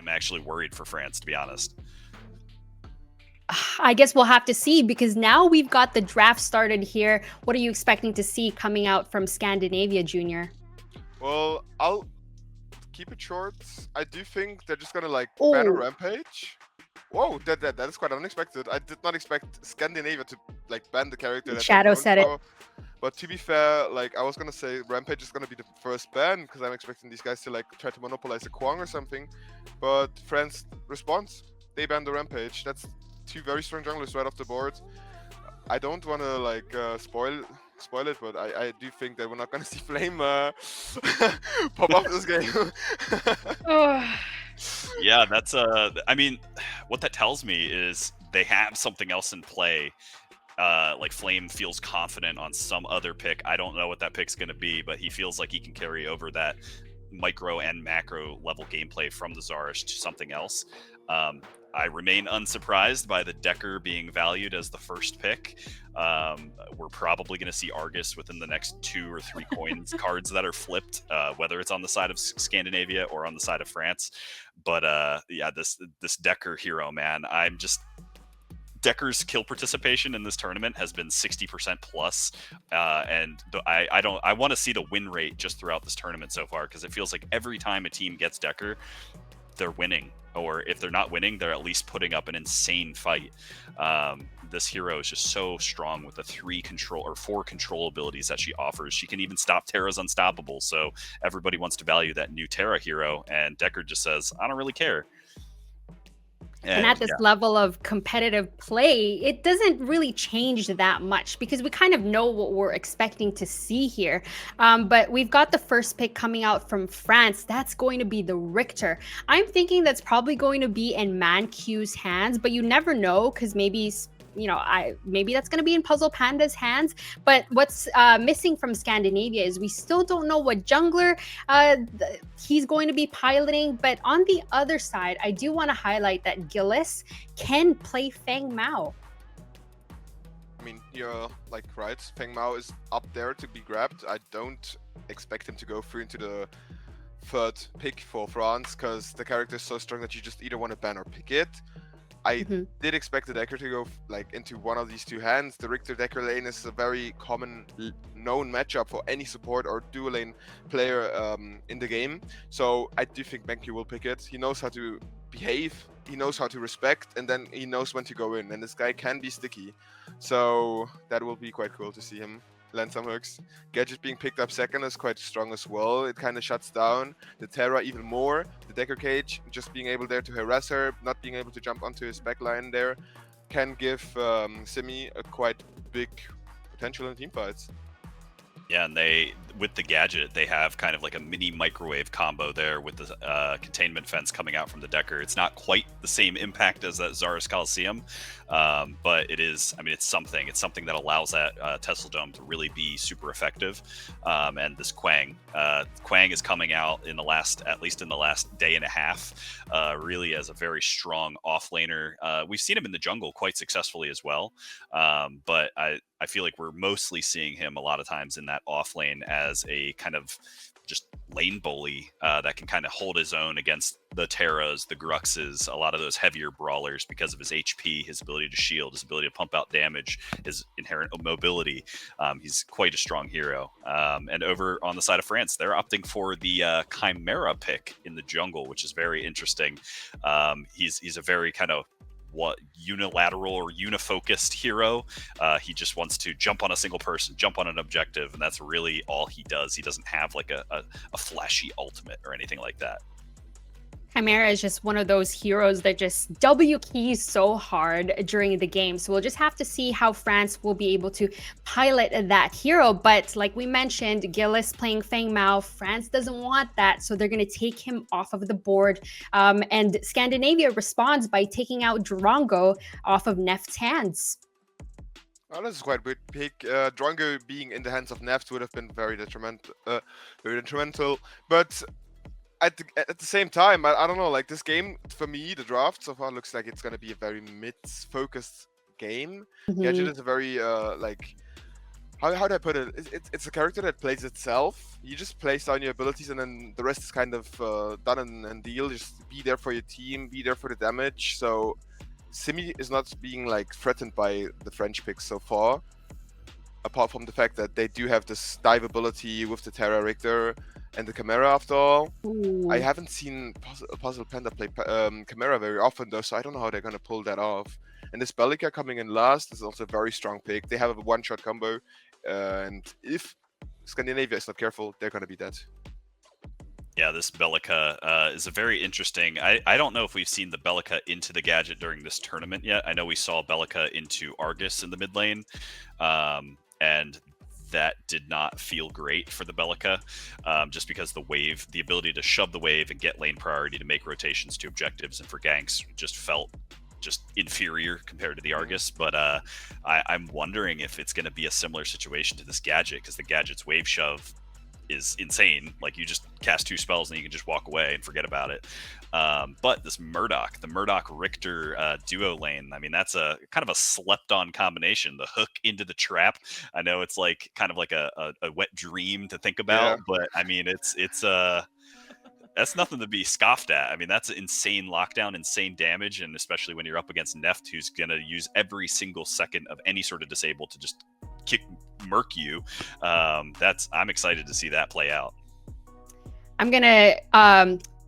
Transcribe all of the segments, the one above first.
I'm actually worried for France, to be honest. I guess we'll have to see, because now we've got the draft started here. What are you expecting to see coming out from Scandinavia, Junior? Well, I'll keep it short. I do think they're just gonna like ban a Oh, rampage. Whoa, that is quite unexpected. I did not expect Scandinavia to like ban the character that they're Shadow known said it. for. But to be fair, like I was gonna say, Rampage is gonna be the first ban because I'm expecting these guys to like try to monopolize a Kwang or something. But France responds, they ban the Rampage. That's two very strong junglers right off the board. I don't want to like spoil it, but I do think that we're not gonna see Flame pop off this game. Yeah, that's I mean, what that tells me is they have something else in play. Like Flame feels confident on some other pick. I don't know what that pick's going to be, but he feels like he can carry over that micro and macro level gameplay from the Zarish to something else. I remain unsurprised by the Decker being valued as the first pick. We're probably going to see Argus within the next 2 or 3 cards that are flipped, whether it's on the side of Scandinavia or on the side of France. But yeah, this Decker hero, man, Decker's kill participation in this tournament has been 60% plus, and I want to see the win rate just throughout this tournament so far, because it feels like every time a team gets Decker, they're winning, or if they're not winning, they're at least putting up an insane fight. This hero is just so strong with the 4 control abilities that she offers. She can even stop Terra's Unstoppable, so everybody wants to value that new Terra hero, and Decker just says, I don't really care. And at this level of competitive play, it doesn't really change that much, because we kind of know what we're expecting to see here. But we've got the first pick coming out from France. That's going to be the Richter. I'm thinking that's probably going to be in ManQ's hands, but you never know, because maybe maybe that's going to be in Puzzle Panda's hands. But what's missing from Scandinavia is we still don't know what jungler he's going to be piloting. But on the other side, I do want to highlight that Gillis can play Feng Mao. I mean, you're like right. Feng Mao is up there to be grabbed. I don't expect him to go through into the third pick for France, because the character is so strong that you just either want to ban or pick it. I did expect the Decker to go like into one of these two hands. The Richter Decker lane is a very common known matchup for any support or dual lane player in the game. So I do think ManQ will pick it. He knows how to behave, he knows how to respect, and then he knows when to go in. And this guy can be sticky. So that will be quite cool to see him land some hooks. Gadget being picked up second is quite strong as well. It kind of shuts down the Terra even more. The Decker Cage, just being able there to harass her, not being able to jump onto his backline there, can give Simi a quite big potential in teamfights. Yeah, and with the gadget, they have kind of like a mini microwave combo there with the containment fence coming out from the Decker. It's not quite the same impact as that Zarish Coliseum, but it is, I mean, it's something. It's something that allows that Tesla Dome to really be super effective. And this Kwang is coming out at least in the last day and a half, really as a very strong offlaner. We've seen him in the jungle quite successfully as well, but I feel like we're mostly seeing him a lot of times in that off lane as a kind of just lane bully that can kind of hold his own against the Terras, the Gruxes, a lot of those heavier brawlers because of his HP, his ability to shield, his ability to pump out damage, his inherent mobility. He's quite a strong hero. And over on the side of France, they're opting for the Chimera pick in the jungle, which is very interesting. He's a very kind of unilateral or unifocused hero. He just wants to jump on a single person, jump on an objective, and that's really all he does. He doesn't have like a flashy ultimate or anything like that. Chimera is just one of those heroes that just W keys so hard during the game. So we'll just have to see how France will be able to pilot that hero. But like we mentioned, Gillis playing Feng Mao, France doesn't want that. So they're going to take him off of the board. And Scandinavia responds by taking out Drongo off of Neft's hands. Oh, this is quite a good pick. Drongo being in the hands of Neft would have been very detrimental. But at the same time, I don't know, like this game, for me, the draft so far looks like it's going to be a very mid-focused game. Gadget is a very, how do I put it? It's a character that plays itself. You just place down your abilities, and then the rest is kind of done and deal. Just be there for your team, be there for the damage. So Simi is not being like threatened by the French picks so far, apart from the fact that they do have this dive ability with the Terra Richter and the Chimera after all. I haven't seen Puzzle Panda play Chimera very often though, so I don't know how they're gonna pull that off. And this Bellica coming in last is also a very strong pick. They have a one-shot combo, and if Scandinavia is not careful, they're gonna be dead. Yeah, this Bellica is a very interesting. I don't know if we've seen the Bellica into the gadget during this tournament yet. I know we saw Bellica into Argus in the mid lane, and that did not feel great for the Bellica, just because the ability to shove the wave and get lane priority to make rotations to objectives and for ganks just felt just inferior compared to the Argus. But I'm wondering if it's going to be a similar situation to this gadget, because the gadget's wave shove is insane. Like, you just cast 2 spells and you can just walk away and forget about it. But this Murdoch, the Murdoch Richter duo lane, I mean, that's a kind of a slept on combination. The hook into the trap. I know it's like kind of like a wet dream to think about, but I mean, it's that's nothing to be scoffed at. I mean, that's insane lockdown, insane damage, and especially when you're up against Neft, who's going to use every single second of any sort of disable to just murk you. I'm excited to see that play out. I'm gonna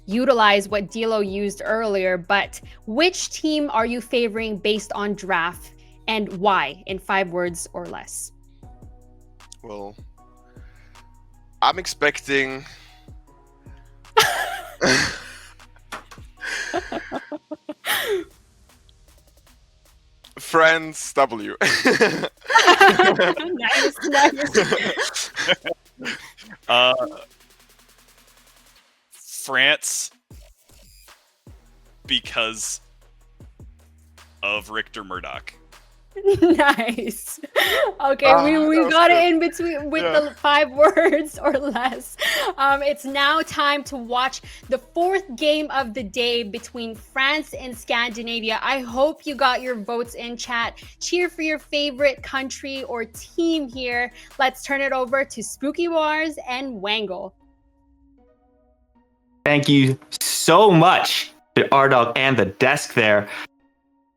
utilize what Dilo used earlier, but which team are you favoring based on draft, and why, in 5 words or less? Well, I'm expecting France W. Nice. France, because of Richter Murdoch. Nice. Okay, we got it in between with the 5 words or less. It's now time to watch the 4th game of the day between France and Scandinavia. I hope you got your votes in, chat. Cheer for your favorite country or team here. Let's turn it over to Spooky Wars and Wangle. Thank you so much to Ardog and the desk there.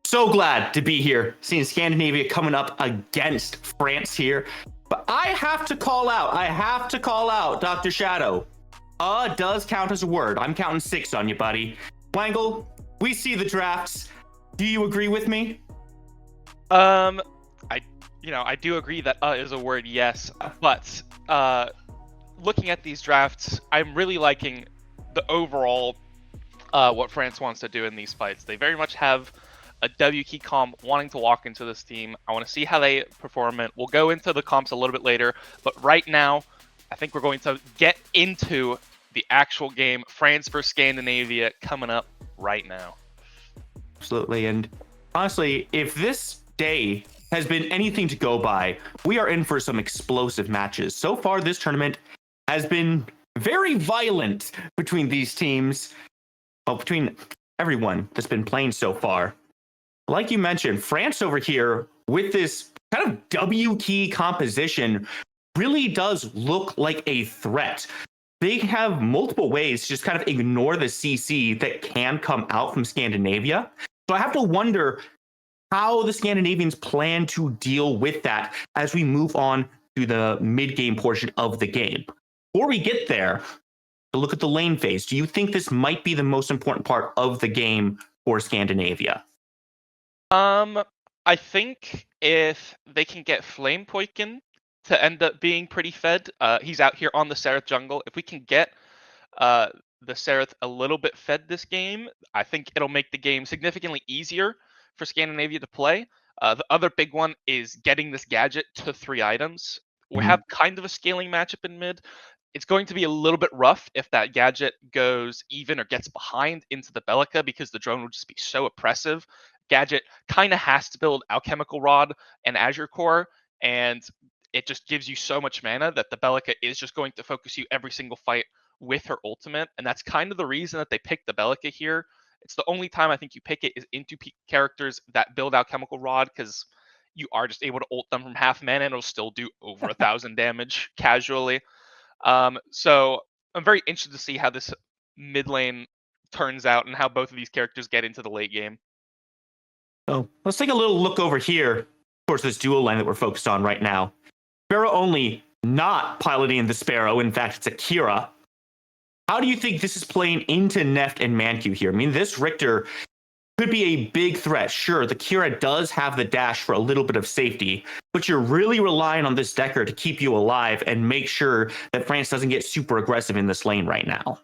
So glad to be here, seeing Scandinavia coming up against France here. But I have to call out Dr. Shadow. Does count as a word. I'm counting 6 on you, buddy. Wangle, we see the drafts. Do you agree with me? I do agree that is a word, yes. But looking at these drafts, I'm really liking the overall what France wants to do in these fights. They very much have a W key comp wanting to walk into this team. I want to see how they perform it. We'll go into the comps a little bit later, but right now, I think we're going to get into the actual game. France versus Scandinavia coming up right now. Absolutely, and honestly, if this day has been anything to go by, we are in for some explosive matches. So far, this tournament has been very violent between these teams, between everyone that's been playing so far. Like you mentioned, France over here with this kind of W key composition really does look like a threat. They have multiple ways to just kind of ignore the CC that can come out from Scandinavia. So I have to wonder how the Scandinavians plan to deal with that as we move on to the mid-game portion of the game. Before we get there, to look at the lane phase, do you think this might be the most important part of the game for Scandinavia? I think if they can get Flame Poikin to end up being pretty fed, he's out here on the Seraph jungle. If we can get the Seraph a little bit fed this game, I think it'll make the game significantly easier for Scandinavia to play. The other big one is getting this gadget to 3 items. We have kind of a scaling matchup in mid. It's going to be a little bit rough if that gadget goes even or gets behind into the Bellica, because the drone will just be so oppressive. Gadget kind of has to build Alchemical Rod and Azure Core, and it just gives you so much mana that the Bellica is just going to focus you every single fight with her ultimate, and that's kind of the reason that they picked the Bellica here. It's the only time I think you pick it is into characters that build Alchemical Rod, because you are just able to ult them from half mana and it'll still do over 1,000 damage casually. So I'm very interested to see how this mid lane turns out and how both of these characters get into the late game. So let's take a little look over here towards this dual lane that we're focused on right now. Sparrow only not piloting the Sparrow. In fact, it's Akira. How do you think this is playing into Neft and Mancu here? I mean, this Richter could be a big threat. Sure, the Kira does have the dash for a little bit of safety, but you're really relying on this Decker to keep you alive and make sure that France doesn't get super aggressive in this lane right now.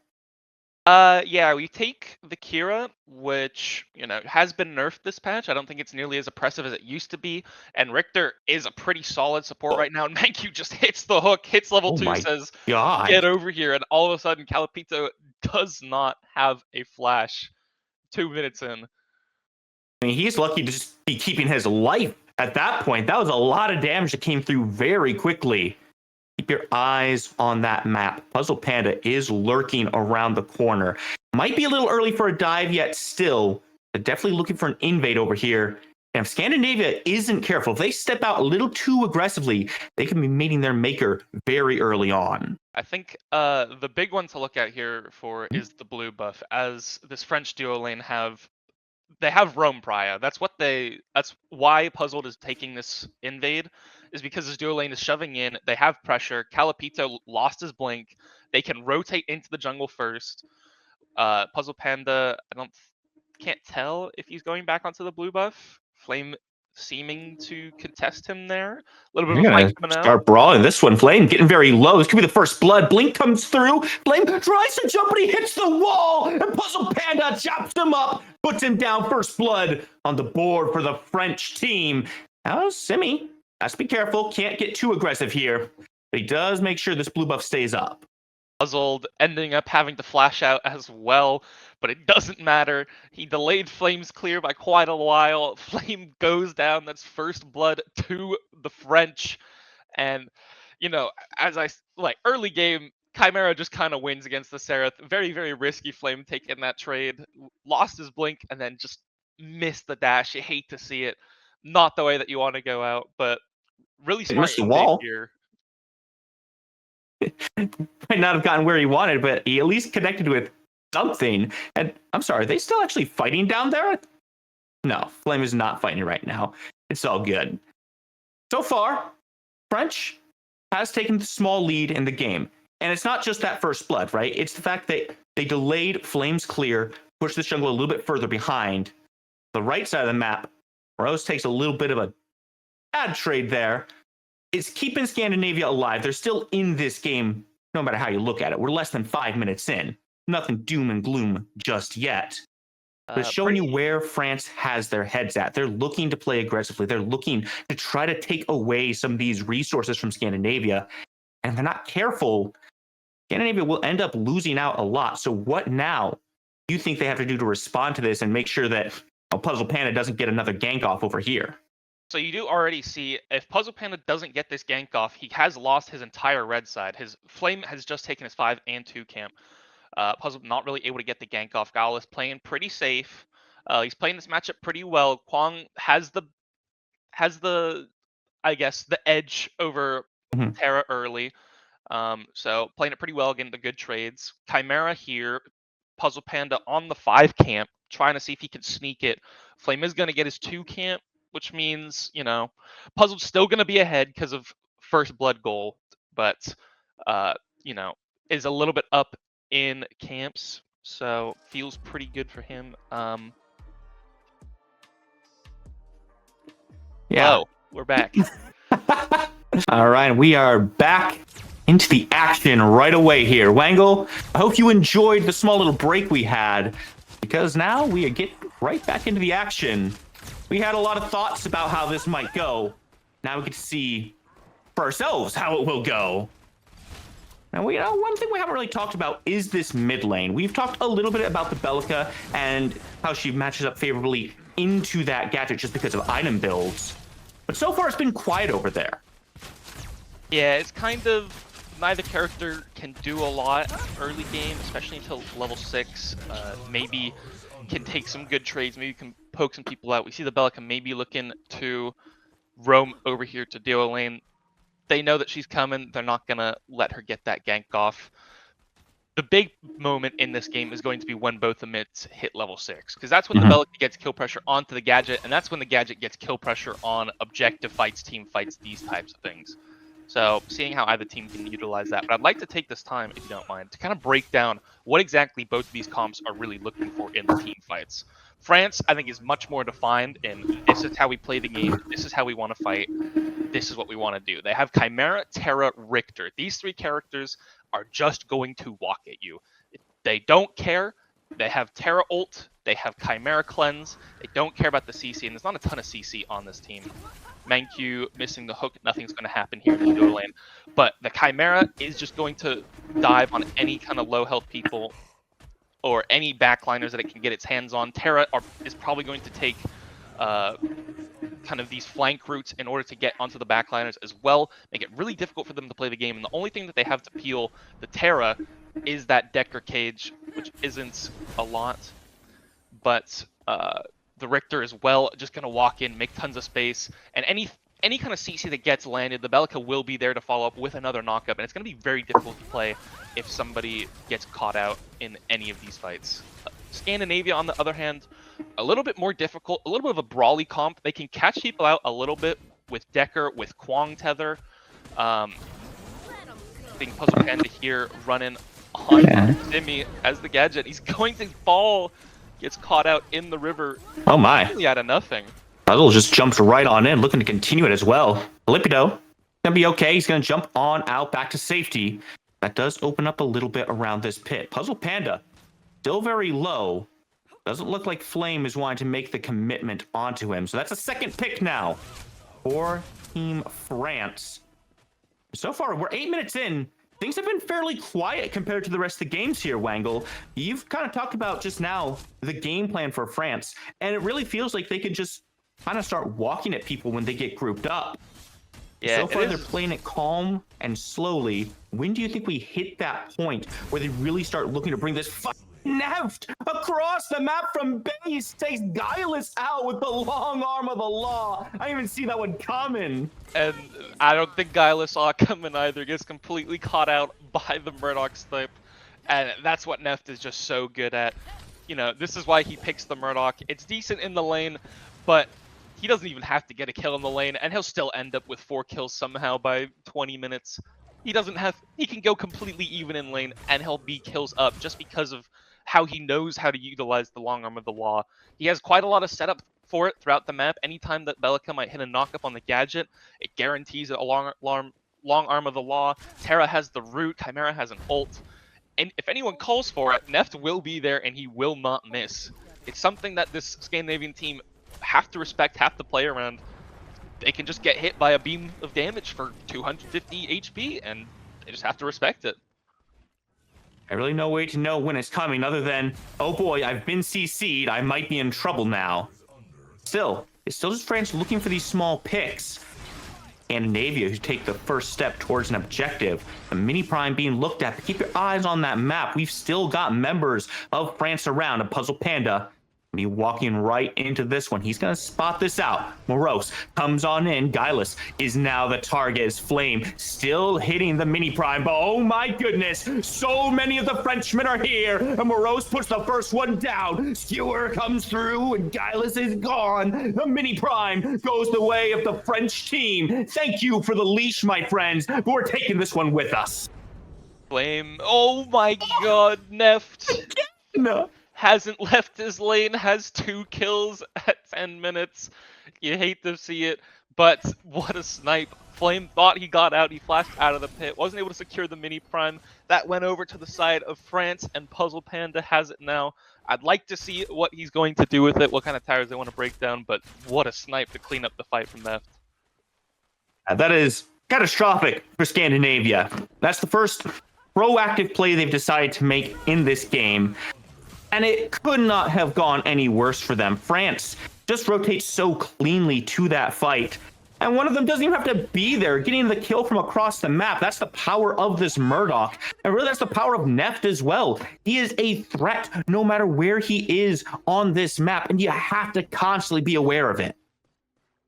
Yeah, we take the Kira, which, has been nerfed this patch. I don't think it's nearly as oppressive as it used to be. And Richter is a pretty solid support right now. And Mancu just hits the hook, hits level 2, says, God. Get over here. And all of a sudden, Calipito does not have a flash 2 minutes in. I mean, he's lucky to just be keeping his life at that point. That was a lot of damage that came through very quickly. Keep your eyes on that map. Puzzle Panda is lurking around the corner. Might be a little early for a dive yet still, but definitely looking for an invade over here. And if Scandinavia isn't careful, if they step out a little too aggressively, they can be meeting their maker very early on. I think the big one to look at here for is the blue buff, as this French duo lane have Rome Pariah. That's why Puzzled is taking this invade, is because his duo lane is shoving in. They have pressure. Calipito lost his blink. They can rotate into the jungle first. Puzzle Panda, can't tell if he's going back onto the blue buff. Flame seeming to contest him there. A little bit of a fight coming out. Start brawling this one. Flame getting very low. This could be the first blood. Blink comes through. Flame tries to jump, but he hits the wall. And Puzzle Panda chops him up, puts him down. First blood on the board for the French team. Now, Simi has to be careful. Can't get too aggressive here. But he does make sure this blue buff stays up. Puzzled, ending up having to flash out as well, but it doesn't matter. He delayed Flame's clear by quite a while. Flame goes down. That's first blood to the French. And, as early game, Chimera just kind of wins against the Seraph. Very, very risky. Flame taking that trade. Lost his blink and then just missed the dash. You hate to see it. Not the way that you want to go out, but really smart. Missed the wall here. Might not have gotten where he wanted, but he at least connected with something. And I'm sorry, are they still actually fighting down there? No, Flame is not fighting right now. It's all good. So far, French has taken the small lead in the game. And it's not just that first blood, right? It's the fact that they delayed Flame's clear, pushed this jungle a little bit further behind. The right side of the map, Rose takes a little bit of a bad trade there. It's keeping Scandinavia alive. They're still in this game, no matter how you look at it. We're less than 5 minutes in. Nothing doom and gloom just yet. But it's showing you where France has their heads at. They're looking to play aggressively. They're looking to try to take away some of these resources from Scandinavia. And if they're not careful, Scandinavia will end up losing out a lot. So what now do you think they have to do to respond to this and make sure that Puzzle Panda doesn't get another gank off over here? So you do already see, if Puzzle Panda doesn't get this gank off, he has lost his entire red side. His Flame has just taken his 5 and 2 camp. Puzzle not really able to get the gank off. Gal is playing pretty safe. He's playing this matchup pretty well. Kwang has the edge over Terra early. So playing it pretty well, getting the good trades. Chimera here, Puzzle Panda on the 5 camp, trying to see if he can sneak it. Flame is going to get his 2 camp, which means, Puzzle's still going to be ahead because of first blood goal, but, is a little bit up in camps, so feels pretty good for him. Yeah. Oh, we're back. All right, we are back into the action right away here. Wangle, I hope you enjoyed the small little break we had, because now we get right back into the action. We had a lot of thoughts about how this might go. Now we get to see for ourselves how it will go. Now, one thing we haven't really talked about is this mid lane. We've talked a little bit about the Bellica and how she matches up favorably into that gadget just because of item builds. But so far, it's been quiet over there. Yeah, it's kind of neither character can do a lot early game, especially until level 6. Maybe can take some good trades, maybe can poke some people out. We see the Bellica maybe looking to roam over here to duo lane. They know that she's coming. They're not going to let her get that gank off. The big moment in this game is going to be when both the mids hit level 6, because that's when the Belica gets kill pressure onto the Gadget, and that's when the Gadget gets kill pressure on objective fights, team fights, these types of things. So seeing how either team can utilize that. But I'd like to take this time, if you don't mind, to kind of break down what exactly both of these comps are really looking for in the team fights. France, I think, is much more defined in this is how we play the game, this is how we want to fight, this is what we want to do. They have Chimera, Terra, Richter. These 3 characters are just going to walk at you. They don't care. They have Terra ult, they have Chimera cleanse, they don't care about the CC, and there's not a ton of CC on this team. Mankyu missing the hook, nothing's going to happen here in the duo lane. But the Chimera is just going to dive on any kind of low health people or any backliners that it can get its hands on. Terra is probably going to take kind of these flank routes in order to get onto the backliners as well, make it really difficult for them to play the game. And the only thing that they have to peel the Terra is that Decker cage, which isn't a lot. But the Richter as well, just going to walk in, make tons of space, and any kind of CC that gets landed, the Belica will be there to follow up with another knockup, and it's going to be very difficult to play if somebody gets caught out in any of these fights. Scandinavia, on the other hand, a little bit more difficult, a little bit of a brawly comp. They can catch people out a little bit with Decker, with Kwang Tether. Being Puzzle Panda here running on Simi as the Gadget. He's going to fall, gets caught out in the river. Oh my. Really out of nothing. Puzzle just jumps right on in, looking to continue it as well. Lipido gonna be okay. He's gonna jump on out back to safety. That does open up a little bit around this pit. Puzzle Panda still very low. Doesn't look like Flame is wanting to make the commitment onto him. So that's a second pick now for Team France. So far, we're 8 minutes in. Things have been fairly quiet compared to the rest of the games here, Wangle. You've kind of talked about just now the game plan for France, and it really feels like they could just kind of start walking at people when they get grouped up. Yeah, so far, they're playing it calm and slowly. When do you think we hit that point where they really start looking to bring this Neft across the map from base, takes Guileless out with the long arm of the law? I didn't even see that one coming. And I don't think Guileless saw it coming either. Gets completely caught out by the Murdoch snipe. And that's what Neft is just so good at. You know, this is why he picks the Murdoch. It's decent in the lane, but he doesn't even have to get a kill in the lane, and he'll still end up with 4 kills somehow by 20 minutes. He can go completely even in lane, and he'll be kills up just because of how he knows how to utilize the long arm of the law. He has quite a lot of setup for it throughout the map. Anytime that Belica might hit a knockup on the Gadget, it guarantees a long arm of the law. Terra has the root, Chimera has an ult. And if anyone calls for it, Neft will be there and he will not miss. It's something that this Scandinavian team have to respect, have to play around. They can just get hit by a beam of damage for 250 HP and they just have to respect it. I really no way to know when it's coming other than, oh boy, I've been CC'd, I might be in trouble now. Still, it's still just France looking for these small picks. Scandinavia who take the first step towards an objective. The mini prime being looked at, but keep your eyes on that map. We've still got members of France around. A Puzzle Panda be walking right into this one. He's gonna spot this out. Morose comes on in. Guileless is now the target as Flame still hitting the mini prime, but oh my goodness, so many of the Frenchmen are here, and Morose puts the first one down. Skewer comes through and Guileless is gone. The mini prime goes the way of the French team. Thank you for the leash, my friends, but we're taking this one with us. Flame, oh my god, Neft. No. Hasn't left his lane, has 2 kills at 10 minutes. You hate to see it, but what a snipe. Flame thought he got out, he flashed out of the pit, wasn't able to secure the mini prime. That went over to the side of France, and Puzzle Panda has it now. I'd like to see what he's going to do with it, what kind of towers they want to break down, but what a snipe to clean up the fight from Neft. That is catastrophic for Scandinavia. That's the first proactive play they've decided to make in this game. And it could not have gone any worse for them. France just rotates so cleanly to that fight. And one of them doesn't even have to be there, getting the kill from across the map. That's the power of this Murdoch. And really, that's the power of Neft as well. He is a threat no matter where he is on this map. And you have to constantly be aware of it.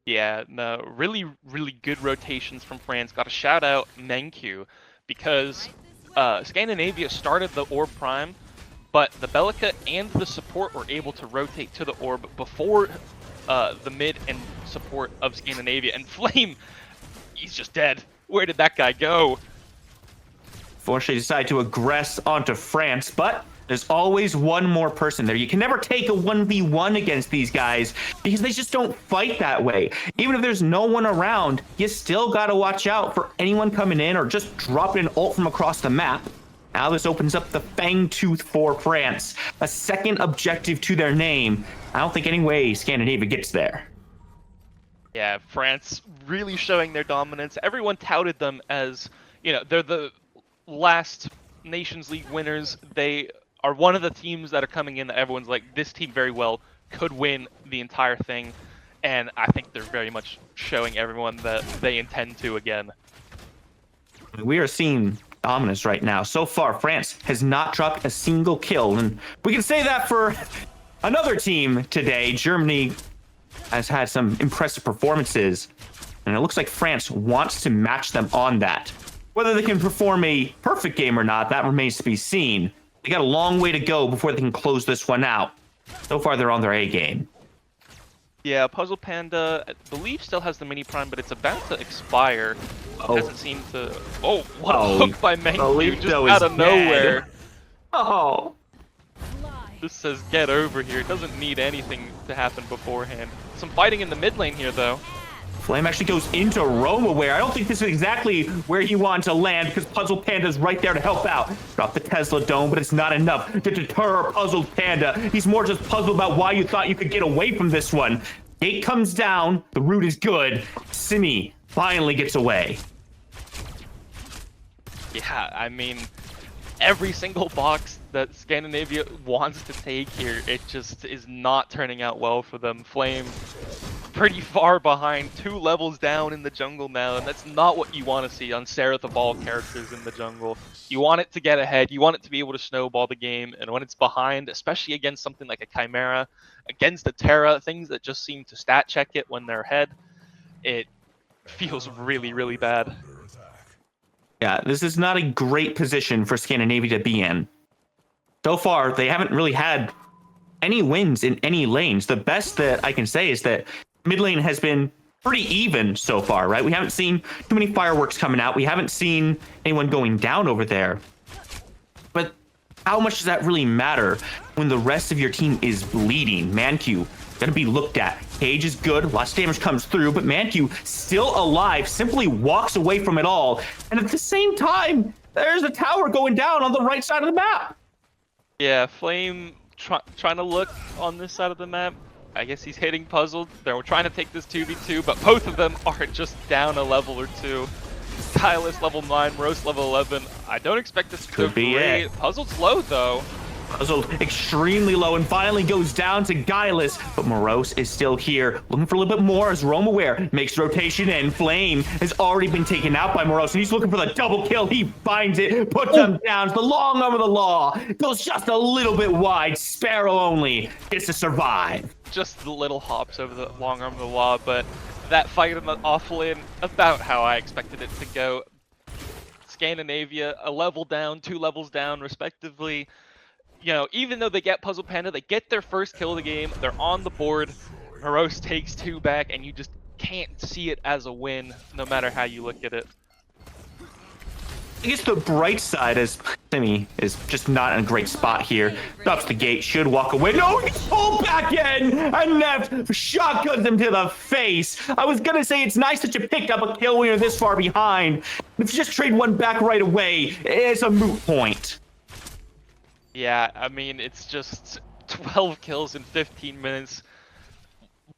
Yeah, no, really, really good rotations from France. Got to shout out Menkyu because Scandinavia started the orb prime, but the Bellica and the support were able to rotate to the orb before the mid and support of Scandinavia. And Flame, he's just dead. Where did that guy go? Fortunately, decide to aggress onto France, but there's always one more person there. You can never take a 1v1 against these guys because they just don't fight that way. Even if there's no one around, you still gotta watch out for anyone coming in or just dropping an ult from across the map. Now this opens up the Fang Tooth for France, a second objective to their name. I don't think any way Scandinavia gets there. Yeah, France really showing their dominance. Everyone touted them as, you know, they're the last Nations League winners. They are one of the teams that are coming in that everyone's like, this team very well could win the entire thing. And I think they're very much showing everyone that they intend to again. We are seeing dominance right now. So far, France has not dropped a single kill. And we can say that for another team today. Germany has had some impressive performances. And it looks like France wants to match them on that. Whether they can perform a perfect game or not, that remains to be seen. They got a long way to go before they can close this one out. So far, they're on their A game. Yeah, Puzzle Panda, I believe, still has the mini prime, but it's about to expire. Oh. Doesn't seem to. Oh, what a hook by Menkyu just is out of nowhere. dead. Oh. This says get over here. It doesn't need anything to happen beforehand. Some fighting in the mid lane here, though. Flame actually goes into Roma, where I don't think this is exactly where he wanted to land because Puzzle Panda's right there to help out. Drop the Tesla Dome, but it's not enough to deter Puzzle Panda. He's more just puzzled about why you thought you could get away from this one. Gate comes down, the route is good. Simi finally gets away. Yeah, I mean, every single box that Scandinavia wants to take here, it just is not turning out well for them. Flame pretty far behind, 2 levels down in the jungle now, and that's not what you want to see on Seraph of all characters in the jungle. You want it to get ahead, you want it to be able to snowball the game, and when it's behind, especially against something like a Chimera, against a Terra, things that just seem to stat check it when they're ahead, it feels really, really bad. Yeah, this is not a great position for Scandinavia to be in. So far, they haven't really had any wins in any lanes. The best that I can say is that mid lane has been pretty even so far, right? We haven't seen too many fireworks coming out. We haven't seen anyone going down over there. But how much does that really matter when the rest of your team is bleeding? Menkyu gonna be looked at. Cage is good, lots of damage comes through, but Menkyu still alive, simply walks away from it all. And at the same time, there's a tower going down on the right side of the map. Yeah, Flame trying to look on this side of the map. I guess he's hitting puzzled. They're trying to take this 2v2, but both of them are just down a level or two. Silas level 9, Roast level 11. I don't expect this to go great. Puzzled's low though. Puzzled extremely low and finally goes down to Guileless, but Morose is still here, looking for a little bit more as Romaware makes rotation in. Flame has already been taken out by Morose, and he's looking for the double kill. He finds it, puts him down. The long arm of the law goes just a little bit wide. Sparrow only gets to survive. Just the little hops over the long arm of the law, but that fight in the off lane, about how I expected it to go. Scandinavia, a level down, 2 levels down, respectively. You know, even though they get Puzzle Panda, they get their first kill of the game, they're on the board, Morose takes 2 back, and you just can't see it as a win, no matter how you look at it. I guess the bright side is Simi is just not in a great spot here. Stops the gate, should walk away. No, he's pulled back in, and Neff shotguns him to the face. I was gonna say it's nice that you picked up a kill when you're this far behind. If you just trade one back right away, it's a moot point. Yeah, I mean, it's just 12 kills in 15 minutes.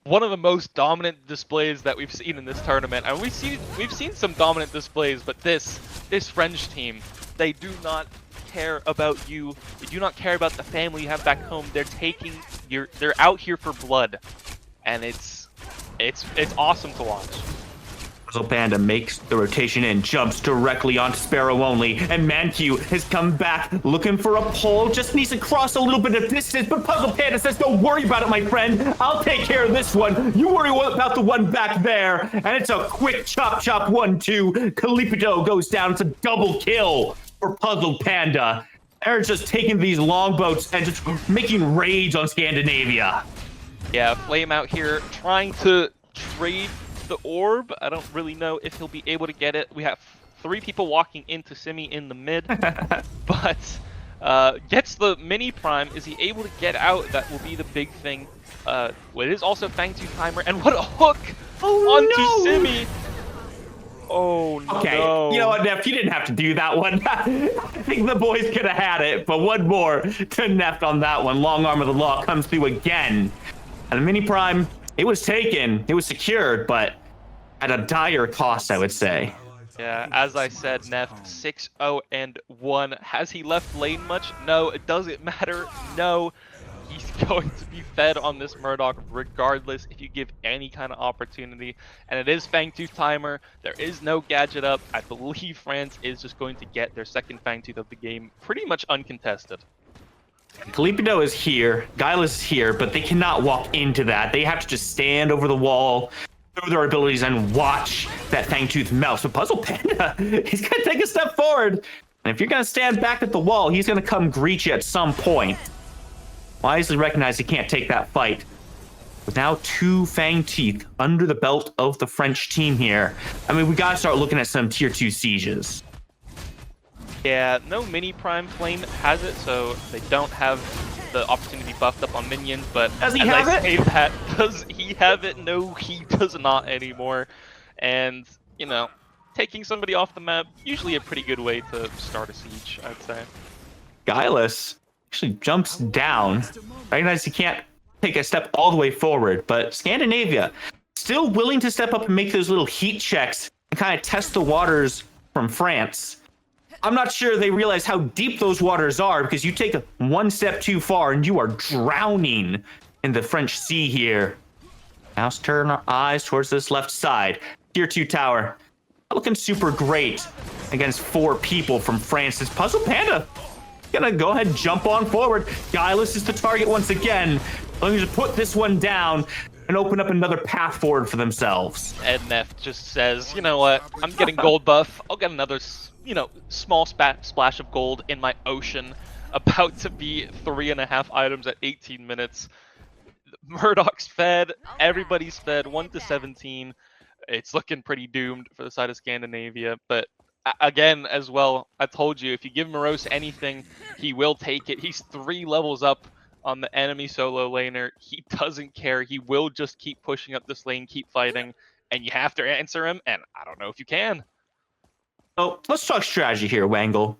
One of the most dominant displays that we've seen in this tournament. And we've seen some dominant displays, but this French team, they do not care about you. They do not care about the family you have back home. They're out here for blood. And it's awesome to watch. Puzzle Panda makes the rotation in, jumps directly onto Sparrow only, and Manq has come back looking for a pole, just needs to cross a little bit of distance, but Puzzle Panda says, don't worry about it, my friend. I'll take care of this one. You worry about the one back there. And it's a quick chop 1-2. Calipito goes down. It's a double kill for Puzzle Panda. They're just taking these longboats and just making raids on Scandinavia. Yeah, Flame out here trying to trade the orb. I don't really know if he'll be able to get it. We have 3 people walking into Simi in the mid, but gets the mini prime. Is he able to get out? That will be the big thing. Well, it is also Fang Tooth Timer, and what a hook onto Simi. Oh no. Okay, you know what, Neff, you didn't have to do that one. I think the boys could have had it, but one more to Neff on that one. Long arm of the law comes through again. And the mini prime, it was taken, it was secured, but at a dire cost, I would say. Yeah, as I said, Neff 6-0-1. Has he left lane much? No, it doesn't matter. No, he's going to be fed on this Murdoch regardless if you give any kind of opportunity. And it is Fang Tooth Timer. There is no gadget up. I believe France is just going to get their second Fang Tooth of the game pretty much uncontested. Calipito is here, Guileless is here, but they cannot walk into that. They have to just stand over the wall, throw their abilities, and watch that Fangtooth melt. So Puzzle Panda, he's going to take a step forward. And if you're going to stand back at the wall, he's going to come greet you at some point. Wisely recognize he can't take that fight. With now 2 Fang Teeth under the belt of the French team here. I mean, we got to start looking at some tier 2 sieges. Yeah, no mini prime Flame has it, so they don't have the opportunity buffed up on minions, but does he have it? Say that, does he have it? No, he does not anymore. And, you know, taking somebody off the map, usually a pretty good way to start a siege, I'd say. Guileless actually jumps down. Recognize he can't take a step all the way forward, but Scandinavia still willing to step up and make those little heat checks and kind of test the waters from France. I'm not sure they realize how deep those waters are, because you take one step too far and you are drowning in the French Sea here. Now let's turn our eyes towards this left side. Tier 2 tower. Not looking super great against 4 people from France. It's Puzzle Panda gonna go ahead and jump on forward. Guileless is the target once again. Let me just put this one down and open up another path forward for themselves. And Neff just says, you know what, I'm getting gold buff. I'll get another, you know, small splash of gold in my ocean. About to be 3.5 items at 18 minutes. Murdoch's fed, everybody's fed, 1-17. It's looking pretty doomed for the side of Scandinavia, but again, as well, I told you, if you give Morose anything, he will take it. He's 3 levels up on the enemy solo laner. He doesn't care. He will just keep pushing up this lane, keep fighting, and you have to answer him, and I don't know if you can. So let's talk strategy here, Wangle.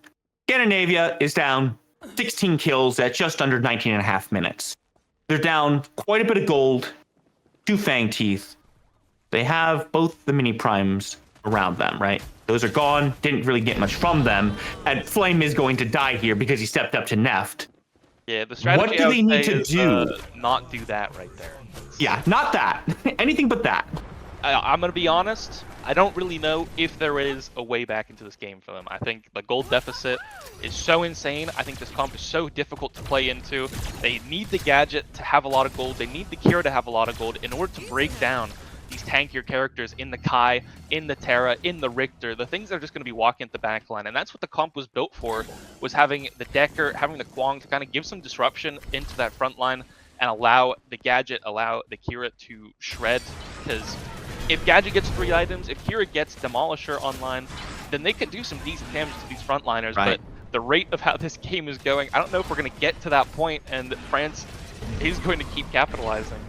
Scandinavia is down 16 kills at just under 19.5 minutes. They're down quite a bit of gold, 2 Fang Teeth. They have both the mini primes around them, right? Those are gone, didn't really get much from them, and Flame is going to die here because he stepped up to Neft. Yeah, the strategy what do they need to do? Not do that right there. Yeah, not that. Anything but that. I'm going to be honest. I don't really know if there is a way back into this game for them. I think the gold deficit is so insane. I think this comp is so difficult to play into. They need the gadget to have a lot of gold. They need the Kira to have a lot of gold in order to break down these tankier characters in the Kai, in the Terra, in the Richter, the things that are just going to be walking at the back line. And that's what the comp was built for, was having the Decker, having the Kwang to kind of give some disruption into that front line and allow the Gadget, allow the Kira to shred. Because if Gadget gets 3 items, if Kira gets Demolisher online, then they could do some decent damage to these frontliners. Right. But the rate of how this game is going, I don't know if we're going to get to that point, and France is going to keep capitalizing.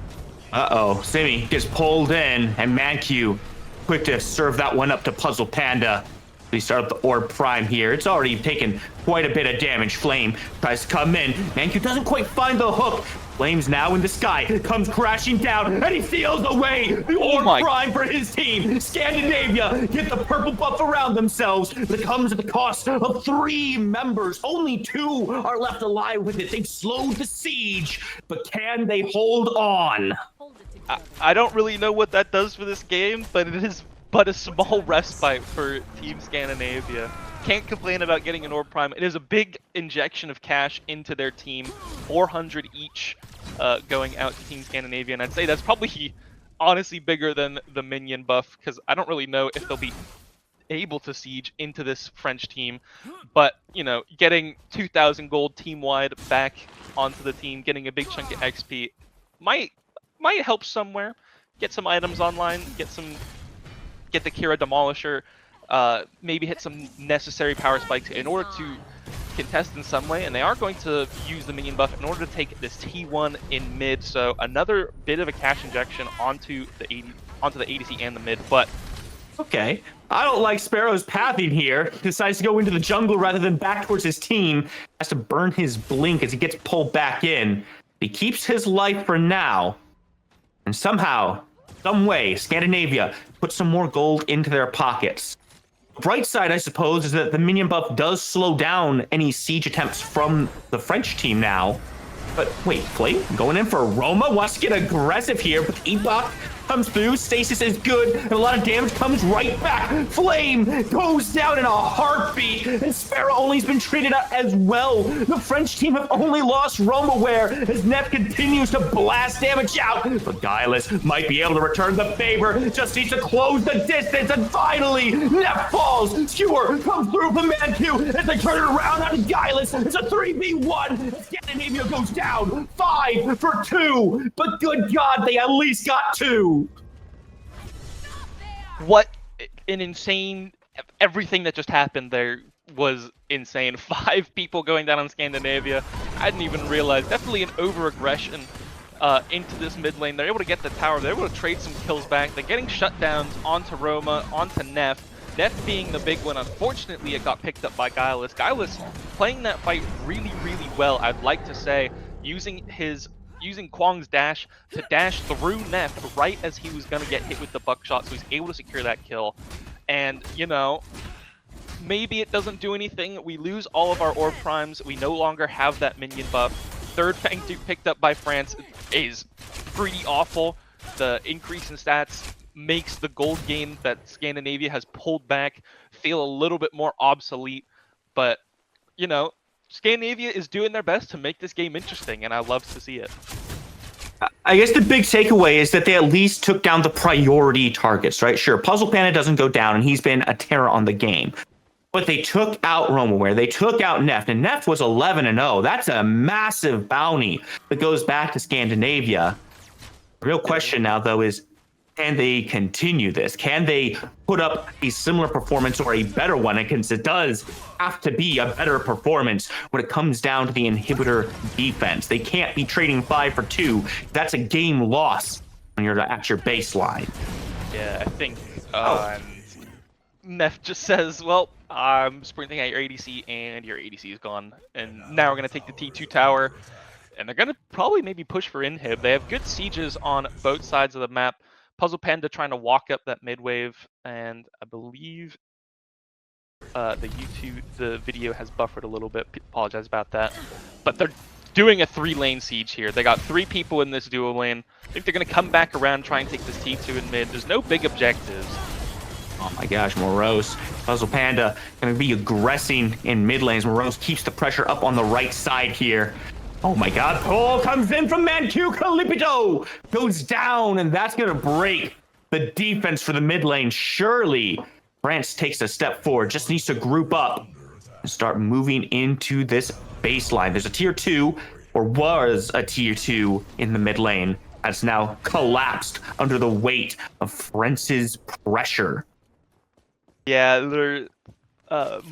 Uh-oh, Simi gets pulled in, and Manq quick to serve that one up to Puzzle Panda. We start up the Orb Prime here. It's already taken quite a bit of damage. Flame tries to come in. Manq doesn't quite find the hook. Flame's now in the sky, comes crashing down, and he steals away the Orb Prime for his team. Scandinavia get the purple buff around themselves. That comes at the cost of 3 members. Only 2 are left alive with it. They've slowed the siege, but can they hold on? I don't really know what that does for this game, but it is but a small respite for Team Scandinavia. Can't complain about getting an Orb Prime. It is a big injection of cash into their team, 400 each going out to Team Scandinavia, and I'd say that's probably honestly bigger than the minion buff, because I don't really know if they'll be able to siege into this French team, but you know, getting 2,000 gold team-wide back onto the team, getting a big chunk of XP might help somewhere. Get some items online, get the Kira Demolisher, maybe hit some necessary power spikes in order to contest in some way, and they are going to use the minion buff in order to take this T1 in mid, so another bit of a cash injection onto the ADC and the mid, but Okay. I don't like Sparrow's pathing here. Decides to go into the jungle rather than back towards his team. Has to burn his blink as he gets pulled back in. He keeps his life for now. And somehow, some way, Scandinavia puts some more gold into their pockets. Bright side, I suppose, is that the minion buff does slow down any siege attempts from the French team now. But wait, Flame going in for Roma, wants to get aggressive here, but Epoch comes through, stasis is good, and a lot of damage comes right back. Flame goes down in a heartbeat, and Sparrow only's been treated out as well. The French team have only lost Romaware as Neff continues to blast damage out, but Guileless might be able to return the favor, just needs to close the distance, and finally, Neff falls. Skewer comes through from Mancu as they turn it around on Guileless. It's a 3v1. Scandinavia goes down 5 for 2, but good God, they at least got 2. what an insane, everything that just happened there was insane. 5 people going down on Scandinavia. I didn't even realize. Definitely an over-aggression into this mid lane. They're able to get the tower. They're able to trade some kills back. They're getting shutdowns onto Roma, onto Neff. Neff being the big one. Unfortunately, it got picked up by Guileless. Guileless playing that fight really, really well, I'd like to say, using Kwang's dash to dash through Neff right as he was going to get hit with the buckshot, so he's able to secure that kill. And, you know, maybe it doesn't do anything. We lose all of our Orb Primes. We no longer have that minion buff. Third Fang Duke picked up by France is pretty awful. The increase in stats makes the gold gain that Scandinavia has pulled back feel a little bit more obsolete. But, you know, Scandinavia is doing their best to make this game interesting, and I love to see it. I guess the big takeaway is that they at least took down the priority targets, right? Sure, Puzzle Panda doesn't go down, and he's been a terror on the game. But they took out Romaware. They took out Neff, and Neff was 11-0. That's a massive bounty that goes back to Scandinavia. The real question now, though, is can they continue this? Can they put up a similar performance or a better one? Because it does have to be a better performance when it comes down to the inhibitor defense. They can't be trading 5 for 2. That's a game loss when you're at your baseline. Yeah, I think Neff just says, well, I'm sprinting at your ADC and your ADC is gone. And now we're going to take the T2 tower. And they're going to probably maybe push for inhib. They have good sieges on both sides of the map. Puzzle Panda trying to walk up that mid wave, and I believe the video has buffered a little bit. Apologize about that. But they're doing a 3-lane siege here. They got 3 people in this duo lane. I think they're going to come back around, try and take this T2 in mid. There's no big objectives. Oh my gosh, Morose. Puzzle Panda going to be aggressing in mid lanes. Morose keeps the pressure up on the right side here. Oh my god, Paul comes in from Mancu. Calipito goes down, and that's going to break the defense for the mid lane. Surely, France takes a step forward, just needs to group up and start moving into this baseline. There's a tier 2, or was a tier 2 in the mid lane. That's now collapsed under the weight of France's pressure. Yeah, they're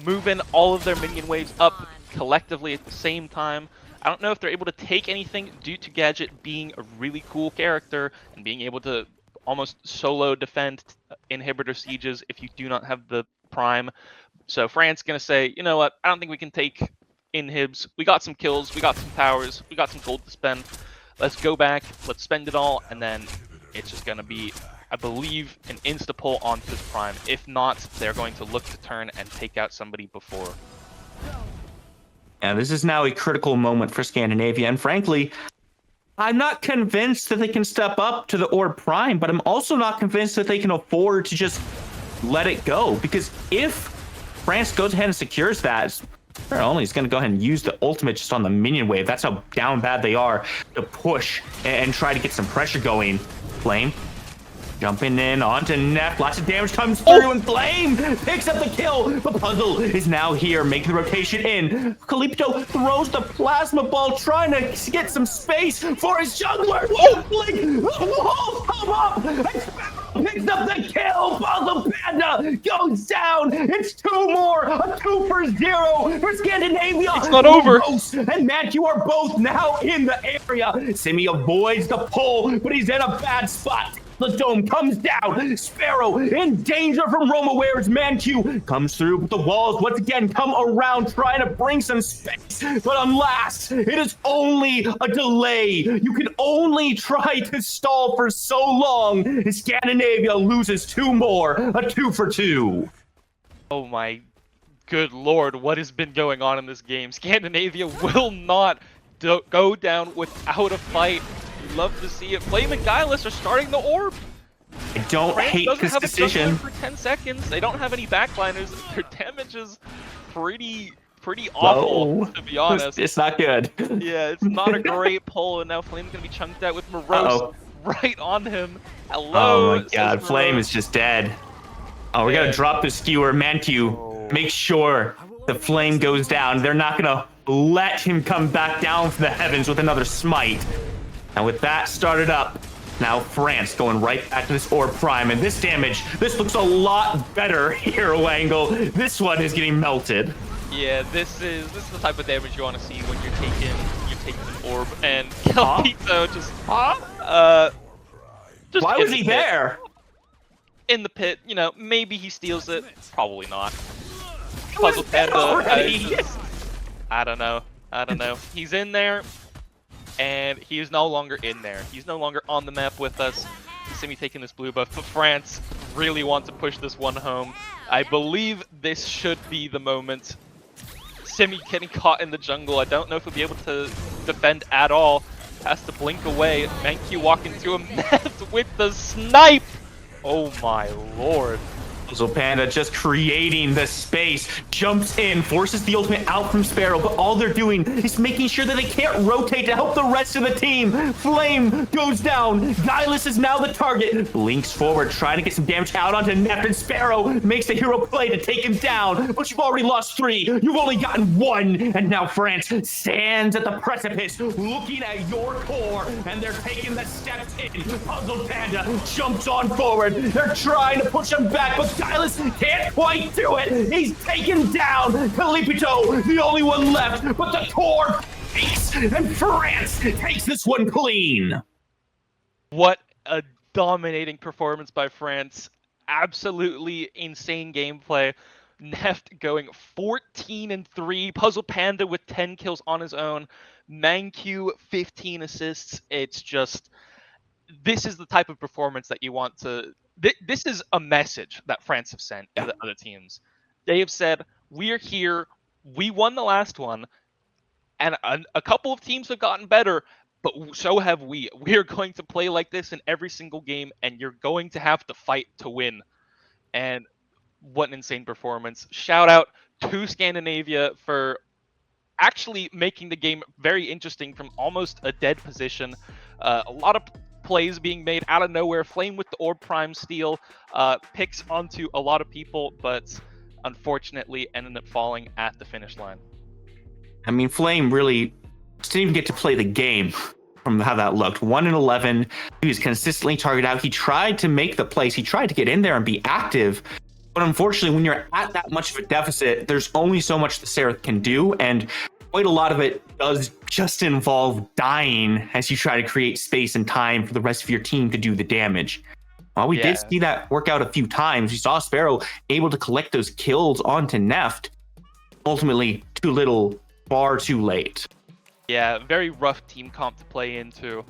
moving all of their minion waves up collectively at the same time. I don't know if they're able to take anything due to Gadget being a really cool character and being able to almost solo defend inhibitor sieges if you do not have the prime. So France going to say, you know what, I don't think we can take inhibs. We got some kills, we got some towers, we got some gold to spend. Let's go back, let's spend it all, and then it's just going to be, I believe, an insta-pull onto this prime. If not, they're going to look to turn and take out somebody before. Yeah, this is now a critical moment for Scandinavia, and frankly, I'm not convinced that they can step up to the Orb Prime, but I'm also not convinced that they can afford to just let it go, because if France goes ahead and secures that, only he's going to go ahead and use the ultimate just on the minion wave. That's how down bad they are to push and try to get some pressure going. Flame jumping in onto Neff. Lots of damage comes through, and Flame picks up the kill. The puzzle is now here, making the rotation in. Calypso throws the plasma ball, trying to get some space for his jungler. Come up! Picks up the kill. Puzzle Panda goes down. It's 2 more. A 2 for 0 for Scandinavia. It's not over. Rose and Matthew are both now in the area. Simi avoids the pull, but he's in a bad spot. The dome comes down. Sparrow in danger from Roma, whereas Manchu comes through, but the walls once again come around, trying to bring some space. But alas, it is only a delay. You can only try to stall for so long. Scandinavia loses 2 more, a 2 for 2. Oh my good lord, what has been going on in this game? Scandinavia will not go down without a fight. Love to see it. Flame and Guileless are starting the orb. I don't hate this decision. For 10 seconds. They don't have any backliners. Their damage is pretty awful, to be honest. It's not good. Yeah, it's not a great pull, and now Flame's gonna be chunked out with Morose right on him. Hello. Oh my god, Flame is just dead. Oh, we gotta drop the skewer. Mancu, make sure the Flame goes down. They're not gonna let him come back down from the heavens with another smite. And with that started up, now France going right back to this Orb Prime, and this damage, this looks a lot better here, Wangle. This one is getting melted. Yeah, this is the type of damage you want to see when you're taking an orb, and Calpito just why was he there? In the pit, you know, maybe he steals it, probably not. Puzzle Panda, I don't know. He's in there. And he is no longer in there. He's no longer on the map with us. Simi taking this blue buff, but France really want to push this one home. I believe this should be the moment. Simi getting caught in the jungle. I don't know if he'll be able to defend at all. Has to blink away. Mancu walking through a mess with the snipe. Oh my lord. So Panda just creating the space, jumps in, forces the ultimate out from Sparrow, but all they're doing is making sure that they can't rotate to help the rest of the team. Flame goes down. Guileless is now the target. Blinks forward, trying to get some damage out onto Neff, and Sparrow makes the hero play to take him down, but you've already lost 3. You've only gotten 1, and now France stands at the precipice, looking at your core, and they're taking the steps in. Puzzle Panda jumps on forward. They're trying to push him back, but Guileless can't quite do it. He's taken down. Calipito, the only one left, but the core fakes, and France takes this one clean. What a dominating performance by France. Absolutely insane gameplay. Neft going 14-3. Puzzle Panda with 10 kills on his own. Mancu 15 assists. It's just, this is the type of performance that you want to. This is a message that France have sent to the other teams. They have said, we're here, we won the last one, and a couple of teams have gotten better, but so have we. We are going to play like this in every single game, and you're going to have to fight to win. And what an insane performance. Shout out to Scandinavia for actually making the game very interesting from almost a dead position. A lot of plays being made out of nowhere. Flame with the Orb Prime steal picks onto a lot of people, but unfortunately ended up falling at the finish line. I mean, Flame really didn't even get to play the game from how that looked. 1-11. He was consistently targeted out. He tried to make the plays. He tried to get in there and be active. But unfortunately, when you're at that much of a deficit, there's only so much the Seraph can do. And quite a lot of it does just involve dying as you try to create space and time for the rest of your team to do the damage. Well, we did see that work out a few times. We saw Sparrow able to collect those kills onto Neft. Ultimately, too little, far too late. Yeah, very rough team comp to play into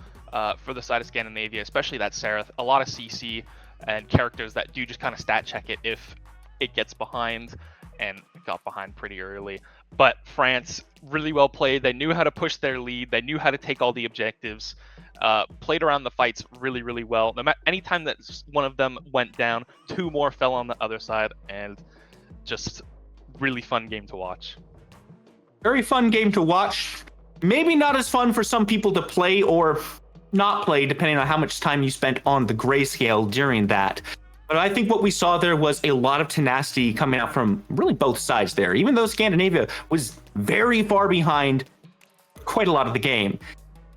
for the side of Scandinavia, especially that Serath. A lot of CC and characters that do just kind of stat check it if it gets behind, and got behind pretty early. But France, really well played. They knew how to push their lead. They knew how to take all the objectives. played around the fights really, really well. Anytime that one of them went down, 2 more fell on the other side, and just really fun game to watch. Very fun game to watch. Maybe not as fun for some people to play or not play, depending on how much time you spent on the grayscale during that. But I think what we saw there was a lot of tenacity coming out from really both sides there. Even though Scandinavia was very far behind quite a lot of the game,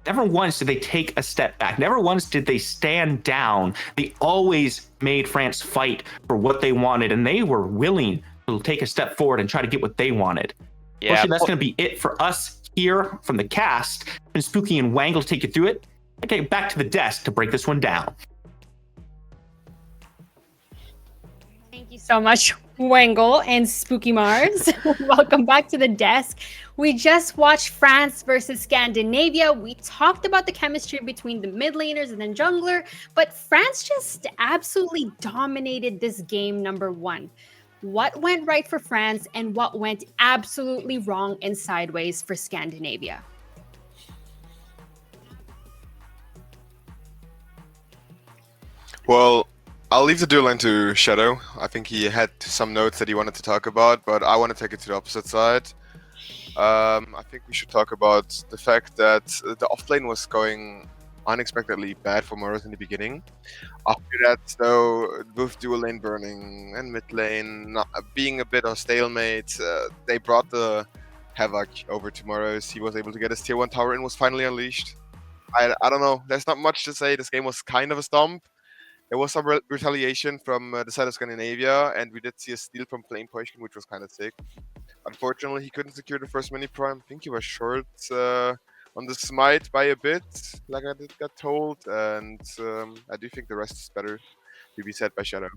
never once did they take a step back. Never once did they stand down. They always made France fight for what they wanted, and they were willing to take a step forward and try to get what they wanted. Yeah, Unfortunately, that's going to be it for us here from the cast. And Spooky and Wangle to take you through it. Okay, back to the desk to break this one down. Thank you so much, Wangle and Spooky Mars. Welcome back to the desk. We just watched France versus Scandinavia. We talked about the chemistry between the mid laners and then jungler, but France just absolutely dominated this game, number one. What went right for France and what went absolutely wrong and sideways for Scandinavia? Well, I'll leave the duel line to Shadow. I think he had some notes that he wanted to talk about, but I want to take it to the opposite side. I think we should talk about the fact that the offlane was going unexpectedly bad for Morris in the beginning. After that, though, with dual lane burning and mid lane not, being a bit of stalemate, they brought the havoc over to Morris. He was able to get his tier 1 tower and was finally unleashed. I don't know. There's not much to say. This game was kind of a stomp. There was some retaliation from the side of Scandinavia, and we did see a steal from Flame Poison, which was kind of sick. Unfortunately, he couldn't secure the first mini prime. I think he was short on the smite by a bit, like I got told, and I do think the rest is better to be said by Shadow.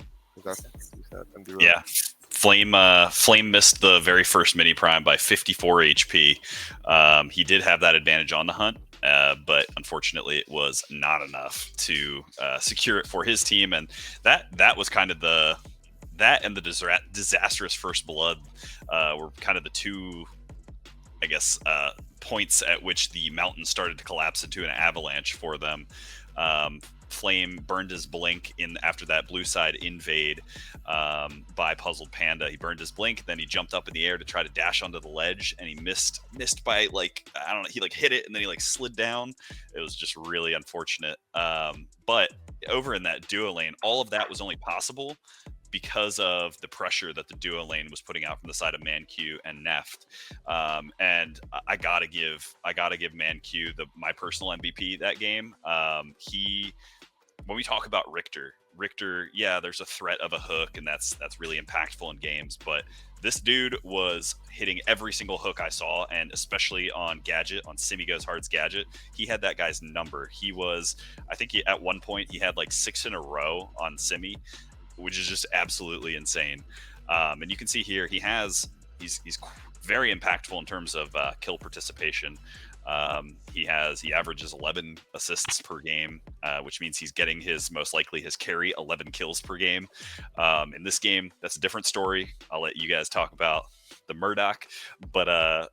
Yeah, Flame missed the very first mini prime by 54 HP. He did have that advantage on the hunt, but unfortunately it was not enough to secure it for his team, and that was kind of that and the disastrous first blood were kind of the two, I guess, points at which the mountain started to collapse into an avalanche for them. Flame burned his blink in after that blue side invade by Puzzled Panda. He burned his blink, then he jumped up in the air to try to dash onto the ledge, and he missed by like, I don't know, he like hit it and then he like slid down. It was just really unfortunate. But over in that duo lane, all of that was only possible because of the pressure that the duo lane was putting out from the side of ManQ and Neft. And I gotta give ManQ my personal MVP that game. When we talk about Richter, yeah, there's a threat of a hook, and that's really impactful in games, but this dude was hitting every single hook I saw, and especially on Gadget, on Simi Goes Hard's Gadget, he had that guy's number. I think at one point he had like 6 in a row on Simi, which is just absolutely insane. And you can see here he's very impactful in terms of kill participation. He averages 11 assists per game, which means he's getting his carry 11 kills per game. In this game, that's a different story. I'll let you guys talk about the Murdoch, but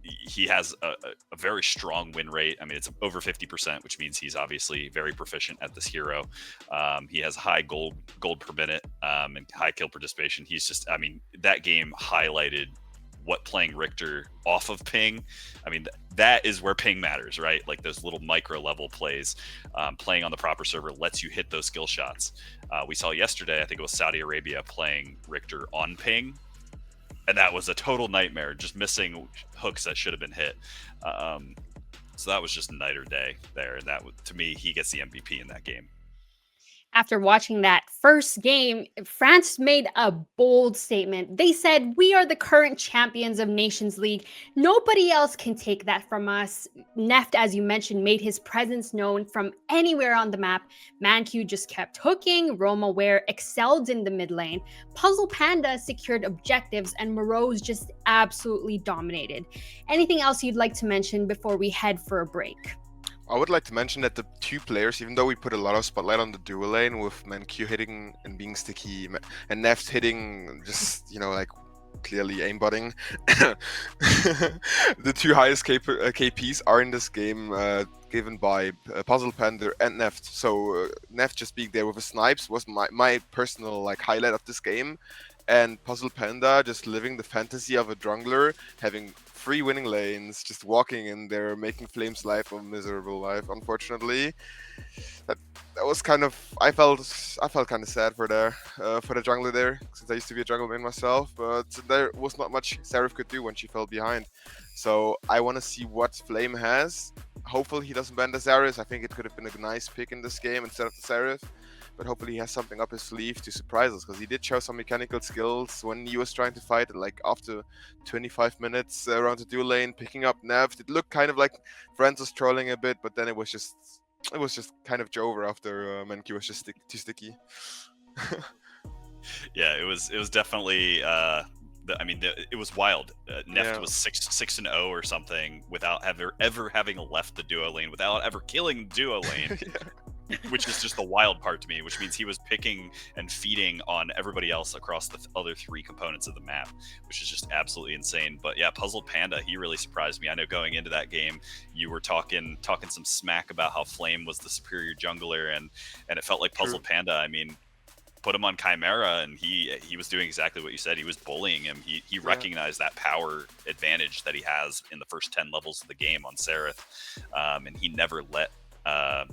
he has a very strong win rate. I mean, it's over 50%, which means he's obviously very proficient at this hero. He has high gold per minute and high kill participation. He's just, I mean, that game highlighted what playing Richter off of ping. I mean, that is where ping matters, right? Like those little micro level plays. Playing on the proper server lets you hit those skill shots. We saw yesterday, I think it was Saudi Arabia playing Richter on ping, and that was a total nightmare, just missing hooks that should have been hit. So that was just night or day there. And to me, he gets the MVP in that game. After watching that first game, France made a bold statement. They said, "We are the current champions of Nations League. Nobody else can take that from us." Neft, as you mentioned, made his presence known from anywhere on the map. ManQ just kept hooking. Roma Ware excelled in the mid lane. Puzzle Panda secured objectives, and Morose just absolutely dominated. Anything else you'd like to mention before we head for a break? I would like to mention that the two players, even though we put a lot of spotlight on the dual lane with ManQ hitting and being sticky and Neft hitting just, like clearly aimbotting. The two highest KPs are in this game given by Puzzle Panda and Neft. So Neft just being there with the snipes was my personal like highlight of this game, and Puzzle Panda just living the fantasy of a jungler, having 3 winning lanes, just walking in there, making Flame's life a miserable life. Unfortunately, that was kind of I felt kind of sad for the jungler there, since I used to be a jungle main myself. But there was not much Seraph could do when she fell behind. So I want to see what Flame has. Hopefully he doesn't ban the Zarya. I think it could have been a nice pick in this game instead of the Seraph. But hopefully he has something up his sleeve to surprise us, because he did show some mechanical skills when he was trying to fight. Like after 25 minutes around the dual lane, picking up Neft, it looked kind of like Franz was trolling a bit, but then it was just kind of Jover after Menki was just too sticky. Yeah, it was definitely. It was wild. Neft was 6-0 or something without ever having left the duo lane, without ever killing the duo lane. Which is just the wild part to me, which means he was picking and feeding on everybody else across the other 3 components of the map, which is just absolutely insane. But yeah, Puzzle Panda, he really surprised me. I know going into that game, you were talking some smack about how Flame was the superior jungler, and it felt like Puzzle Panda, I mean, put him on Chimera, and he was doing exactly what you said. He was bullying him. He recognized that power advantage that he has in the first 10 levels of the game on Seraph, and he never let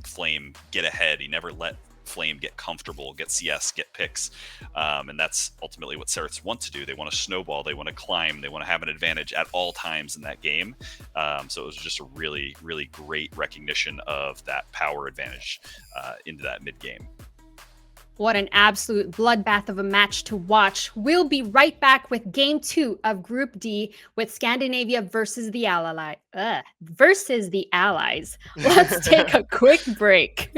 Flame get ahead. He never let Flame get comfortable, get CS, get picks, and that's ultimately what Seraphs want to do. They want to snowball, they want to climb, they want to have an advantage at all times in that game. So it was just a really, really great recognition of that power advantage into that mid game. What an absolute bloodbath of a match to watch. We'll be right back with Game 2 of Group D with Scandinavia versus the Allies. Let's take a quick break.